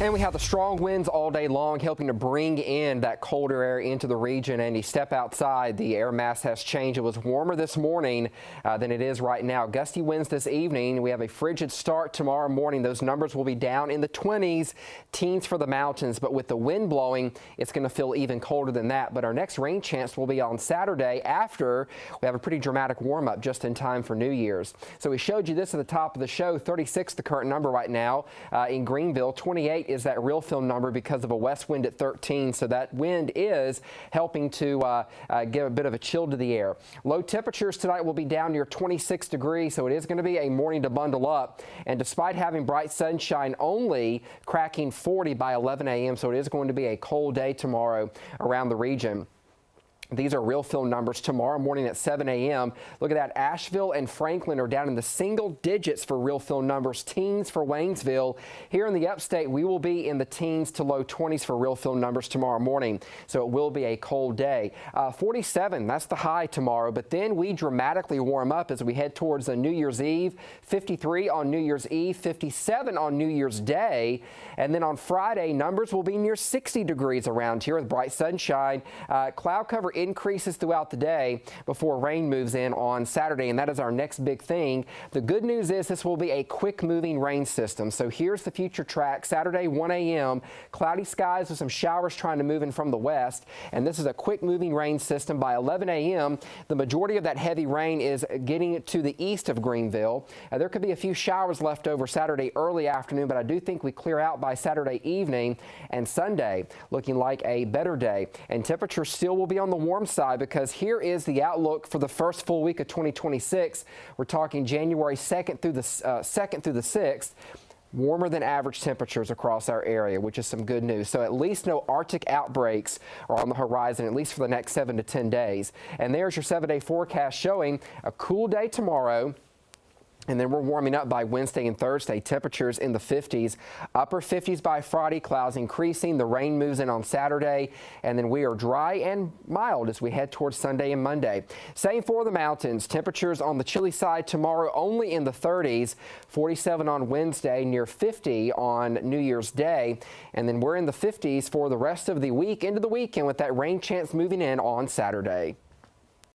And we have the strong winds all day long, helping to bring in that colder air into the region. And you step outside, the air mass has changed. It was warmer this morning than it is right now. Gusty winds this evening. We have a frigid start tomorrow morning. Those numbers will be down in the 20s, teens for the mountains. But with the wind blowing, it's going to feel even colder than that. But our next rain chance will be on Saturday after we have a pretty dramatic warm up just in time for New Year's. So we showed you this at the top of the show. 36 the current number right now in Greenville. 28 is that real film number because of a west wind at 13. So that wind is helping to give a bit of a chill to the air. Low temperatures tonight will be down near 26 degrees. So it is going to be a morning to bundle up. And despite having bright sunshine, only cracking 40 by 11 a.m. So it is going to be a cold day tomorrow around the region. These are real film numbers tomorrow morning at 7 a.m. Look at that. Asheville and Franklin are down in the single digits for real film numbers, teens for Waynesville. Here in the upstate, we will be in the teens to low 20s for real film numbers tomorrow morning. So it will be a cold day. 47, that's the high tomorrow. But then we dramatically warm up as we head towards New Year's Eve. 53 on New Year's Eve, 57 on New Year's Day. And then on Friday, numbers will be near 60 degrees around here with bright sunshine. Cloud cover increases throughout the day before rain moves in on Saturday, and that is our next big thing. The good news is this will be a quick moving rain system. So here's the future track. Saturday 1 a.m. cloudy skies with some showers trying to move in from the west, and this is a quick moving rain system. By 11 a.m. the majority of that heavy rain is getting to the east of Greenville. There could be a few showers left over Saturday early afternoon, but I do think we clear out by Saturday evening, and Sunday looking like a better day. And temperatures still will be on the warm side because here is the outlook for the first full week of 2026. We're talking January 2nd through the 6th. Warmer than average temperatures across our area, which is some good news. So at least no Arctic outbreaks are on the horizon, at least for the next 7 to 10 days. And there's your 7-day forecast showing a cool day tomorrow. And then we're warming up by Wednesday and Thursday. Temperatures in the 50s, upper 50s by Friday, clouds increasing. The rain moves in on Saturday, and then we are dry and mild as we head towards Sunday and Monday. Same for the mountains. Temperatures on the chilly side tomorrow only in the 30s, 47 on Wednesday, near 50 on New Year's Day. And then we're in the 50s for the rest of the week into the weekend with that rain chance moving in on Saturday.